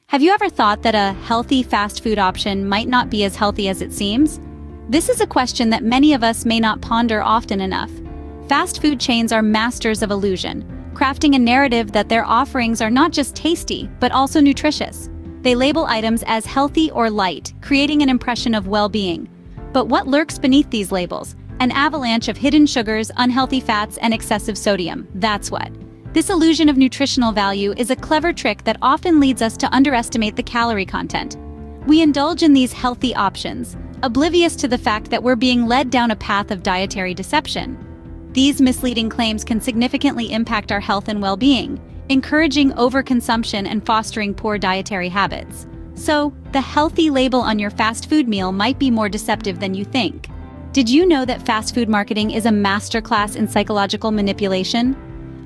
Have you ever thought that a healthy fast food option might not be as healthy as it seems? This is a question that many of us may not ponder often enough. Fast food chains are masters of illusion, crafting a narrative that their offerings are not just tasty, but also nutritious. They label items as healthy or light, creating an impression of well-being. But what lurks beneath these labels? An avalanche of hidden sugars, unhealthy fats, and excessive sodium. That's what. This illusion of nutritional value is a clever trick that often leads us to underestimate the calorie content. We indulge in these healthy options, oblivious to the fact that we're being led down a path of dietary deception. These misleading claims can significantly impact our health and well-being, encouraging overconsumption and fostering poor dietary habits. So, the healthy label on your fast food meal might be more deceptive than you think. Did you know that fast food marketing is a masterclass in psychological manipulation?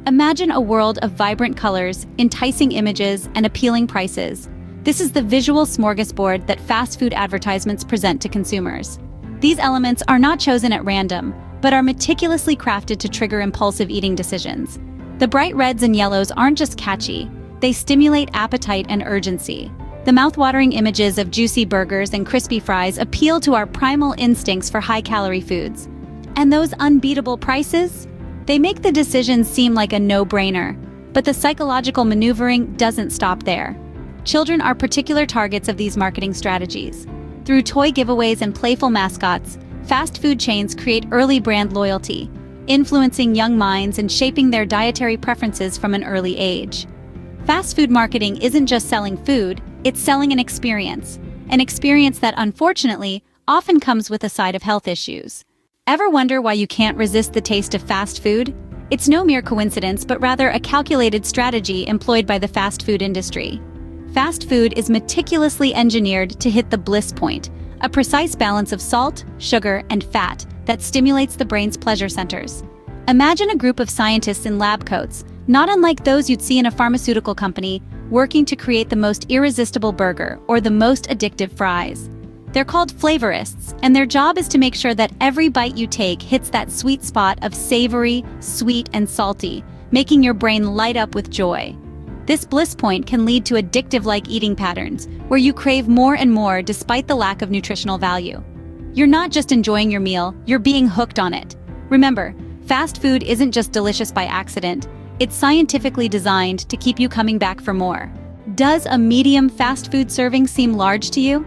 Imagine a world of vibrant colors, enticing images, and appealing prices. This is the visual smorgasbord that fast food advertisements present to consumers. These elements are not chosen at random, but are meticulously crafted to trigger impulsive eating decisions. The bright reds and yellows aren't just catchy, they stimulate appetite and urgency. The mouthwatering images of juicy burgers and crispy fries appeal to our primal instincts for high-calorie foods. And those unbeatable prices? They make the decision seem like a no-brainer, but the psychological maneuvering doesn't stop there. Children are particular targets of these marketing strategies. Through toy giveaways and playful mascots, fast food chains create early brand loyalty, influencing young minds and shaping their dietary preferences from an early age. Fast food marketing isn't just selling food, it's selling an experience that unfortunately often comes with a side of health issues. Ever wonder why you can't resist the taste of fast food? It's no mere coincidence, but rather a calculated strategy employed by the fast food industry. Fast food is meticulously engineered to hit the bliss point, a precise balance of salt, sugar, and fat that stimulates the brain's pleasure centers. Imagine a group of scientists in lab coats, not unlike those you'd see in a pharmaceutical company, working to create the most irresistible burger or the most addictive fries. They're called flavorists, and their job is to make sure that every bite you take hits that sweet spot of savory, sweet, and salty, making your brain light up with joy. This bliss point can lead to addictive-like eating patterns, where you crave more and more despite the lack of nutritional value. You're not just enjoying your meal, you're being hooked on it. Remember, fast food isn't just delicious by accident, it's scientifically designed to keep you coming back for more. Does a medium fast food serving seem large to you?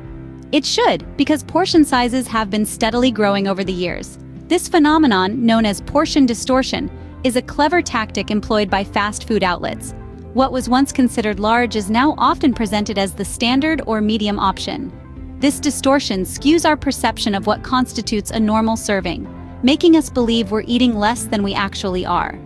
It should, because portion sizes have been steadily growing over the years. This phenomenon, known as portion distortion, is a clever tactic employed by fast food outlets. What was once considered large is now often presented as the standard or medium option. This distortion skews our perception of what constitutes a normal serving, making us believe we're eating less than we actually are.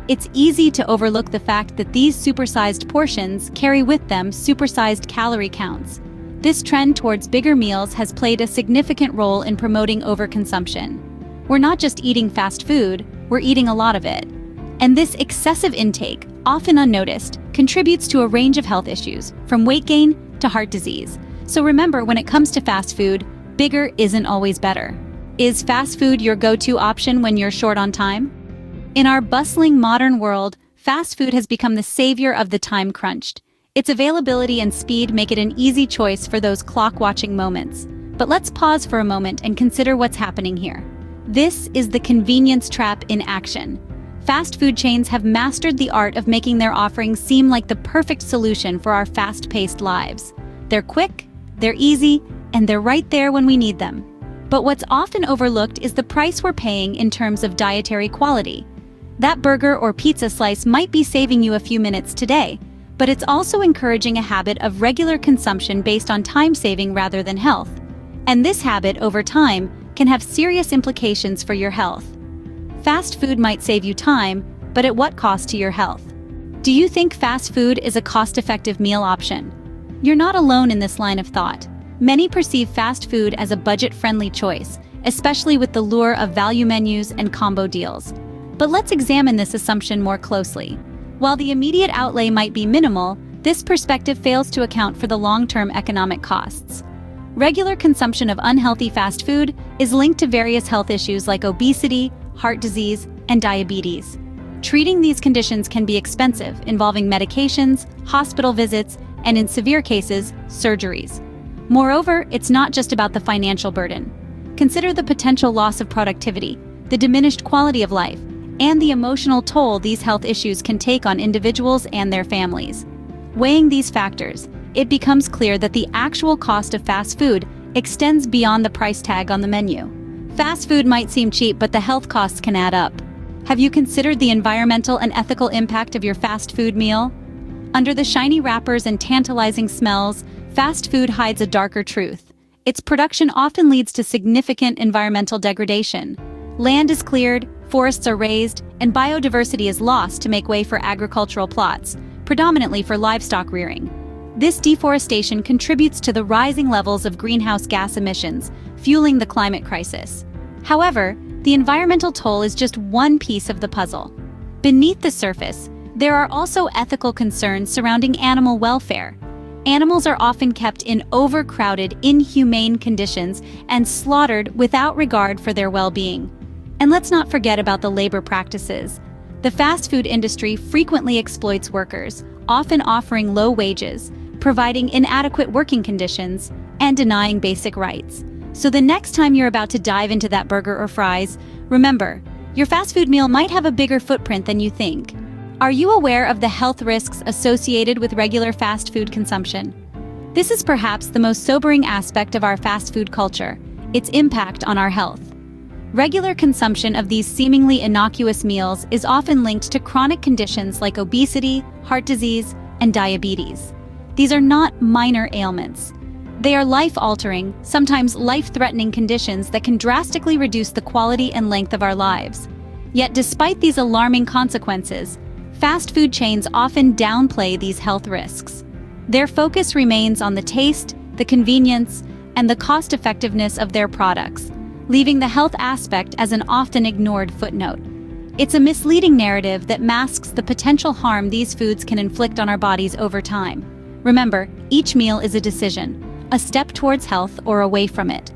It's easy to overlook the fact that these supersized portions carry with them supersized calorie counts. This trend towards bigger meals has played a significant role in promoting overconsumption. We're not just eating fast food, we're eating a lot of it. And this excessive intake, often unnoticed, contributes to a range of health issues, from weight gain to heart disease. So remember, when it comes to fast food, bigger isn't always better. Is fast food your go-to option when you're short on time? In our bustling modern world, fast food has become the savior of the time crunched. Its availability and speed make it an easy choice for those clock-watching moments. But let's pause for a moment and consider what's happening here. This is the convenience trap in action. Fast food chains have mastered the art of making their offerings seem like the perfect solution for our fast-paced lives. They're quick, they're easy, and they're right there when we need them. But what's often overlooked is the price we're paying in terms of dietary quality. That burger or pizza slice might be saving you a few minutes today, but it's also encouraging a habit of regular consumption based on time saving rather than health. And this habit, over time, can have serious implications for your health. Fast food might save you time, but at what cost to your health? Do you think fast food is a cost-effective meal option? You're not alone in this line of thought. Many perceive fast food as a budget-friendly choice, especially with the lure of value menus and combo deals. But let's examine this assumption more closely. While the immediate outlay might be minimal, this perspective fails to account for the long-term economic costs. Regular consumption of unhealthy fast food is linked to various health issues like obesity, heart disease, and diabetes. Treating these conditions can be expensive, involving medications, hospital visits, and in severe cases, surgeries. Moreover, it's not just about the financial burden. Consider the potential loss of productivity, the diminished quality of life, and the emotional toll these health issues can take on individuals and their families. Weighing these factors, it becomes clear that the actual cost of fast food extends beyond the price tag on the menu. Fast food might seem cheap, but the health costs can add up. Have you considered the environmental and ethical impact of your fast food meal? Under the shiny wrappers and tantalizing smells, fast food hides a darker truth. Its production often leads to significant environmental degradation. Land is cleared, forests are razed, and biodiversity is lost to make way for agricultural plots, predominantly for livestock rearing. This deforestation contributes to the rising levels of greenhouse gas emissions, fueling the climate crisis. However, the environmental toll is just one piece of the puzzle. Beneath the surface, there are also ethical concerns surrounding animal welfare. Animals are often kept in overcrowded, inhumane conditions and slaughtered without regard for their well-being. And let's not forget about the labor practices. The fast food industry frequently exploits workers, often offering low wages, providing inadequate working conditions, and denying basic rights. So the next time you're about to dive into that burger or fries, remember, your fast food meal might have a bigger footprint than you think. Are you aware of the health risks associated with regular fast food consumption? This is perhaps the most sobering aspect of our fast food culture, its impact on our health. Regular consumption of these seemingly innocuous meals is often linked to chronic conditions like obesity, heart disease, and diabetes. These are not minor ailments. They are life-altering, sometimes life-threatening conditions that can drastically reduce the quality and length of our lives. Yet despite these alarming consequences, fast food chains often downplay these health risks. Their focus remains on the taste, the convenience, and the cost-effectiveness of their products, leaving the health aspect as an often ignored footnote. It's a misleading narrative that masks the potential harm these foods can inflict on our bodies over time. Remember, each meal is a decision, a step towards health or away from it.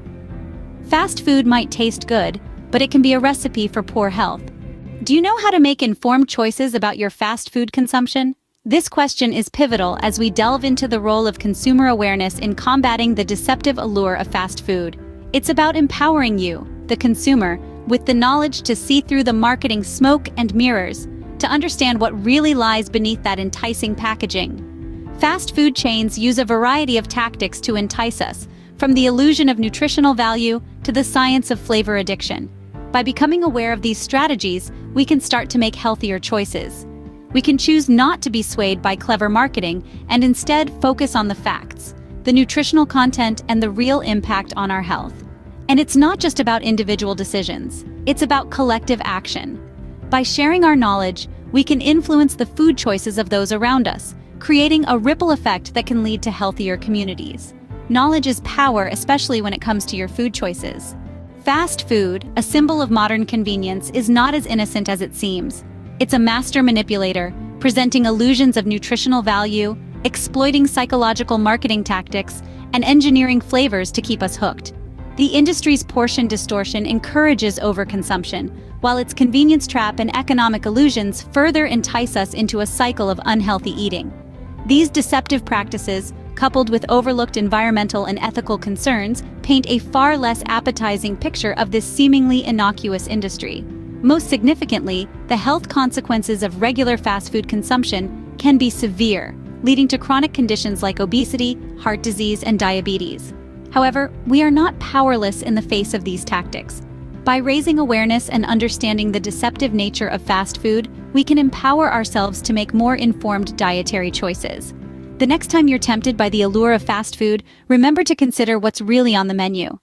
Fast food might taste good, but it can be a recipe for poor health. Do you know how to make informed choices about your fast food consumption? This question is pivotal as we delve into the role of consumer awareness in combating the deceptive allure of fast food. It's about empowering you, the consumer, with the knowledge to see through the marketing smoke and mirrors, to understand what really lies beneath that enticing packaging. Fast food chains use a variety of tactics to entice us, from the illusion of nutritional value to the science of flavor addiction. By becoming aware of these strategies, we can start to make healthier choices. We can choose not to be swayed by clever marketing and instead focus on the facts, the nutritional content, and the real impact on our health. And it's not just about individual decisions, it's about collective action. By sharing our knowledge, we can influence the food choices of those around us, creating a ripple effect that can lead to healthier communities. Knowledge is power, especially when it comes to your food choices. Fast food, a symbol of modern convenience, is not as innocent as it seems. It's a master manipulator, presenting illusions of nutritional value, exploiting psychological marketing tactics, and engineering flavors to keep us hooked. The industry's portion distortion encourages overconsumption, while its convenience trap and economic illusions further entice us into a cycle of unhealthy eating. These deceptive practices, coupled with overlooked environmental and ethical concerns, paint a far less appetizing picture of this seemingly innocuous industry. Most significantly, the health consequences of regular fast food consumption can be severe, leading to chronic conditions like obesity, heart disease, and diabetes. However, we are not powerless in the face of these tactics. By raising awareness and understanding the deceptive nature of fast food, we can empower ourselves to make more informed dietary choices. The next time you're tempted by the allure of fast food, remember to consider what's really on the menu.